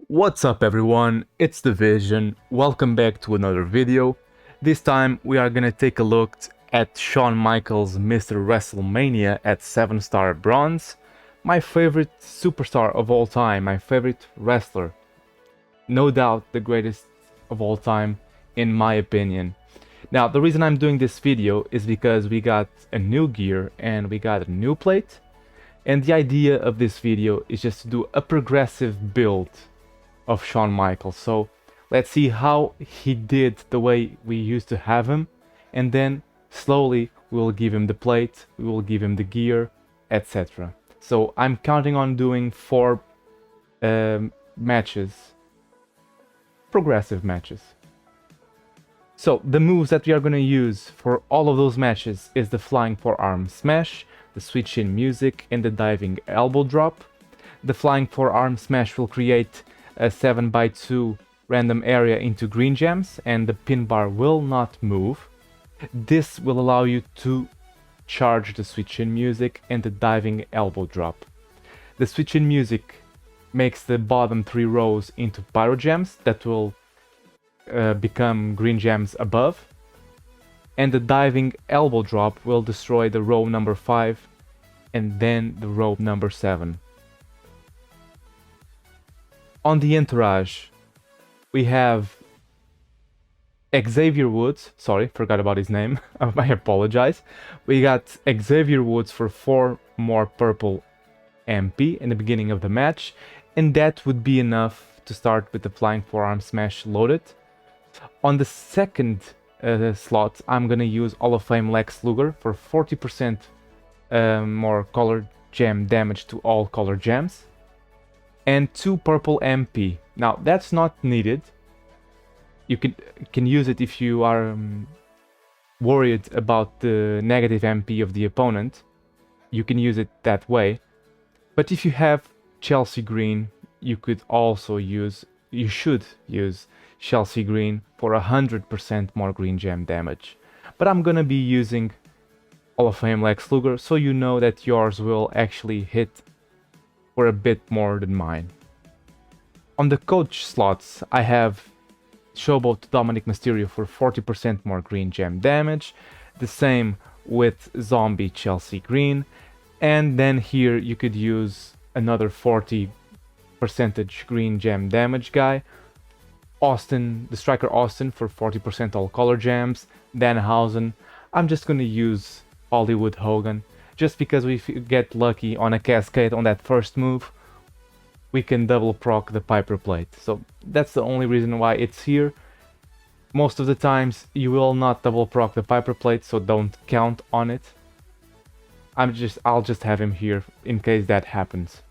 What's up everyone, it's The Vision, welcome back to another video. This time we are gonna take a look at Shawn Michaels' Mr. WrestleMania at 7-star bronze. My favorite superstar of all time, my favorite wrestler. No doubt the greatest of all time, in my opinion. Now the reason I'm doing this video is because we got a new gear and we got a new plate. And the idea of this video is just to do a progressive build of Shawn Michaels. So let's see how he did the way we used to have him, and then slowly we will give him the plate, we will give him the gear, etc. So I'm counting on doing 4 matches, progressive matches. So the moves that we are going to use for all of those matches is the flying forearm smash, the switch in music, and the diving elbow drop. The flying forearm smash will create a 7x2 random area into green gems, and the pin bar will not move. This will allow you to charge the switch in music and the diving elbow drop. The switch in music makes the bottom 3 rows into pyro gems that will become green gems above, and the diving elbow drop will destroy the row number 5 and then the row number 7. On the entourage, we have Xavier Woods. Sorry, forgot about his name. I apologize. We got Xavier Woods for 4 more purple MP in the beginning of the match, and that would be enough to start with the flying forearm smash loaded. On the second slot, I'm gonna use Hall of Fame Lex Luger for 40% more color gem damage to all color gems, and 2 purple MP. Now that's not needed. You can use it if you are worried about the negative MP of the opponent. You can use it that way. But if you have Chelsea Green, you should use Chelsea Green for 100% more green gem damage. But I'm gonna be using Hall of Fame Lex Luger, so you know that yours will actually hit for a bit more than mine. On the coach slots, I have Showboat Dominic Mysterio for 40% more green gem damage, the same with Zombie Chelsea Green, and then here you could use another 40% green gem damage guy, Austin, the striker Austin for 40% all color gems, Danhausen. I'm just gonna use Hollywood Hogan, just because if we get lucky on a cascade on that first move, we can double proc the Piper plate. So that's the only reason why it's here. Most of the times you will not double proc the Piper plate, so don't count on it. I'll just have him here in case that happens.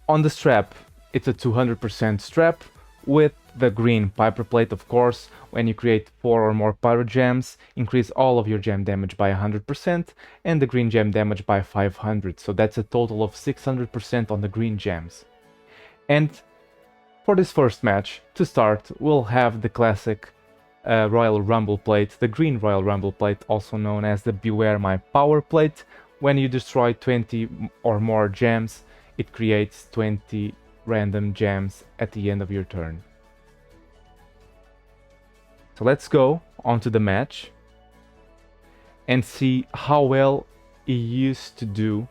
On the strap, it's a 200% strap with the green Piper plate, of course. When you create 4 or more pyro gems, increase all of your gem damage by 100% and the green gem damage by 500. So that's a total of 600% on the green gems. And for this first match, to start, we'll have the classic Royal Rumble plate, the green Royal Rumble plate, also known as the Beware My Power plate. When you destroy 20 or more gems, it creates 20 random gems at the end of your turn. So let's go on to the match and see how well he used to do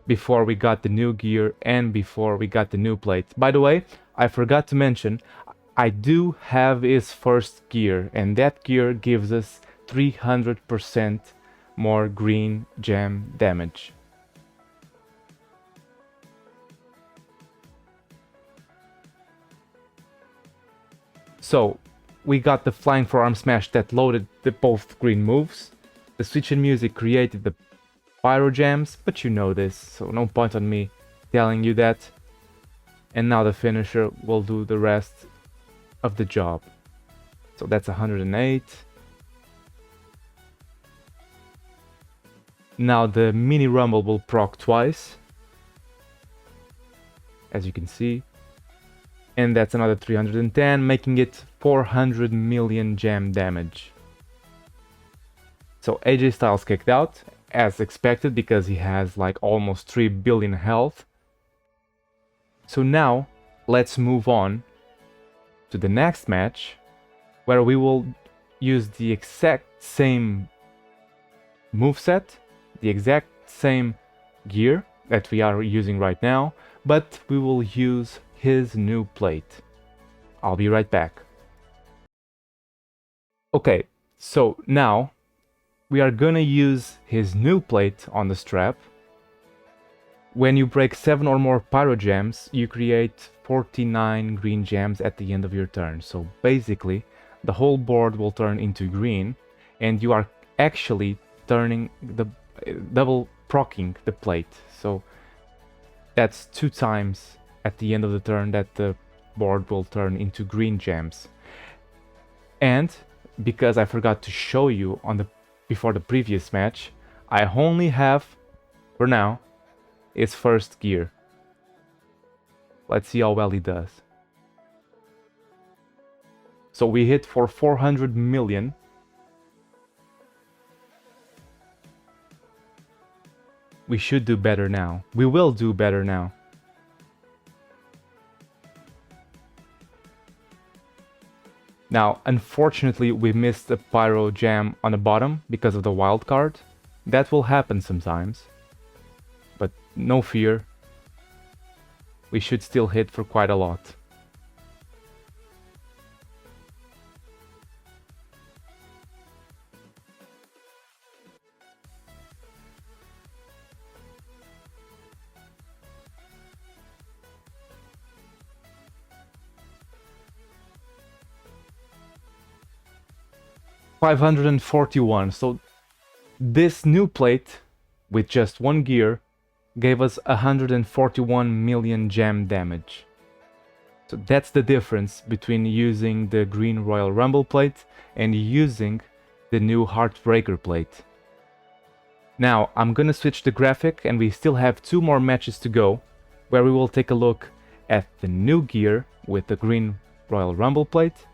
before we got the new gear and before we got the new plate. By the way, I forgot to mention, I do have his first gear, and that gear gives us 300% more green gem damage. So we got the flying forearm smash that loaded the both green moves. The switch in music created the pyro gems, but you know this, so no point on me telling you that. And now the finisher will do the rest of the job. So that's 108. Now the mini rumble will proc twice, as you can see. And that's another 310, making it 400 million gem damage. So AJ Styles kicked out, as expected because he has like almost 3 billion health. So now let's move on to the next match, where we will use the exact same moveset, the exact same gear that we are using right now, but we will use his new plate. I'll be right back. Okay, so now we are gonna use his new plate on the strap. When you break 7 or more pyro gems, you create 49 green gems at the end of your turn. So basically, the whole board will turn into green, and you are actually turning the double proccing the plate. So that's 2 times at the end of the turn that the board will turn into green gems. And because I forgot to show you on the before the previous match, I only have, for now, his first gear. Let's see how well he does. So we hit for 400 million. We should do better now. We will do better now. Now, unfortunately, we missed a pyro gem on the bottom because of the wild card. That will happen sometimes. But no fear. We should still hit for quite a lot. $541. So this new plate with just 1 gear gave us 141 million gem damage. So that's the difference between using the green Royal Rumble plate and using the new Heartbreaker plate. Now I'm gonna switch the graphic, and we still have 2 more matches to go, where we will take a look at the new gear with the green Royal Rumble plate,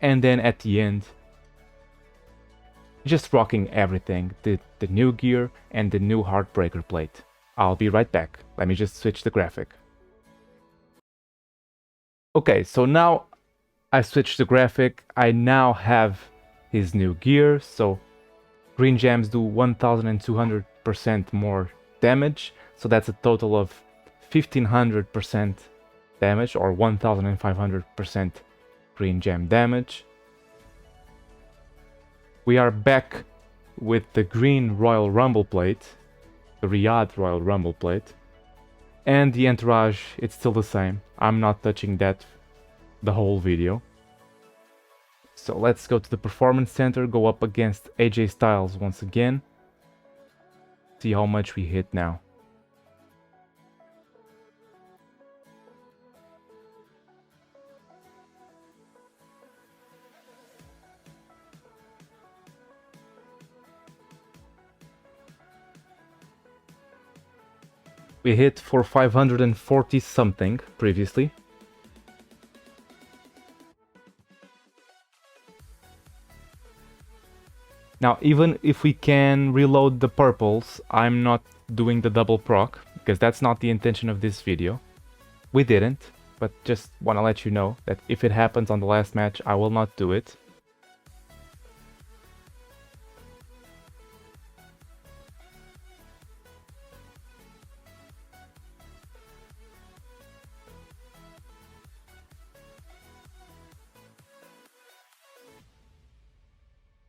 and then at the end just rocking everything, the new gear and the new Heartbreaker plate. I'll be right back. Let me just switch the graphic. Okay, so now I switched the graphic. I now have his new gear, so green gems do 1200% more damage, so that's a total of 1500% damage, or 1500% green gem damage. We are back with the green Royal Rumble plate, the Riyadh Royal Rumble plate, and the entourage, it's still the same. I'm not touching that the whole video. So let's go to the Performance Center, go up against AJ Styles once again, see how much we hit now. We hit for 540 something previously. Now, even if we can reload the purples, I'm not doing the double proc, because that's not the intention of this video. We didn't, but just want to let you know that if it happens on the last match, I will not do it.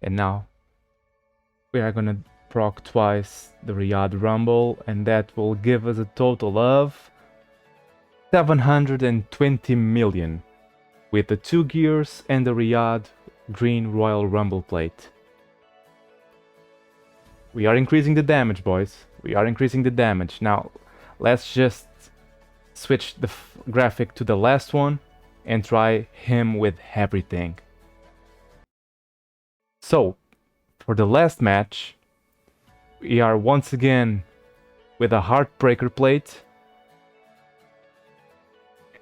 And now we are gonna proc twice the Riyadh Rumble, and that will give us a total of 720 million with the 2 gears and the Riyadh green Royal Rumble plate. We are increasing the damage, boys. We are increasing the damage. Now let's just switch the graphic to the last one and try him with everything. So, for the last match, we are once again with a Heartbreaker plate,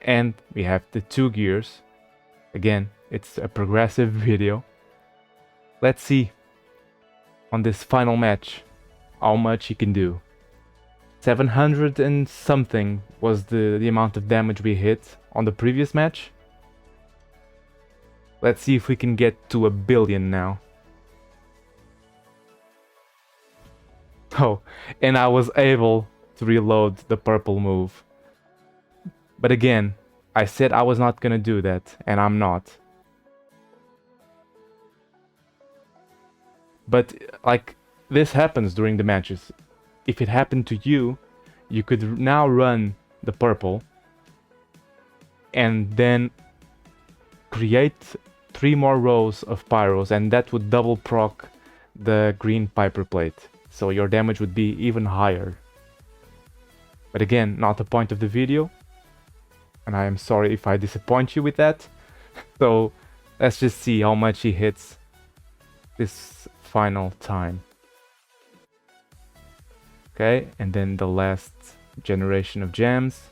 and we have the 2 gears. Again, it's a progressive video. Let's see on this final match how much he can do. 700 and something was the amount of damage we hit on the previous match. Let's see if we can get to 1 billion now. Oh, and I was able to reload the purple move. But again, I said I was not gonna do that, and I'm not. But like, this happens during the matches. If it happened to you, you could now run the purple and then create 3 more rows of pyros, and that would double proc the green Piper plate. So your damage would be even higher. But again, not the point of the video. And I am sorry if I disappoint you with that. So let's just see how much he hits this final time. Okay, and then the last generation of gems.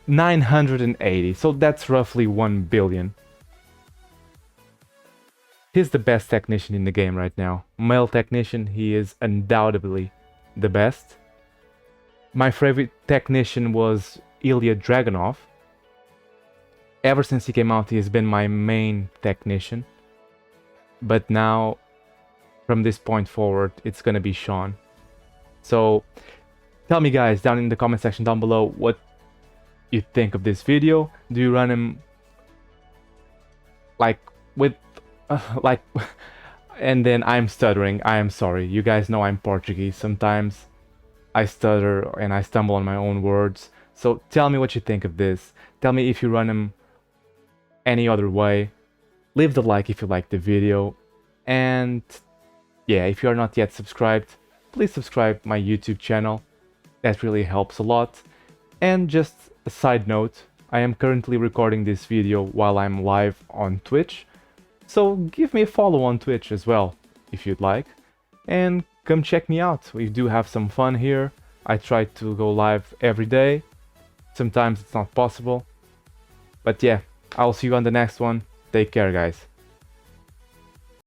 980, so that's roughly 1 billion. He's the best technician in the game right now. Male technician, he is undoubtedly the best. My favorite technician was Ilya Dragunov. Ever since he came out, he has been my main technician. But now, from this point forward, it's gonna be Shawn. So, tell me guys down in the comment section down below what you think of this video. Do you run him like with like and then I'm stuttering. I am sorry. You guys know I'm Portuguese. Sometimes I stutter and I stumble on my own words. So tell me what you think of this. Tell me if you run him any other way. Leave the like if you like the video. And yeah, if you are not yet subscribed, please subscribe my YouTube channel. That really helps a lot. And just a side note, I am currently recording this video while I'm live on Twitch. So give me a follow on Twitch as well, if you'd like. And come check me out. We do have some fun here. I try to go live every day. Sometimes it's not possible. But yeah, I'll see you on the next one. Take care, guys.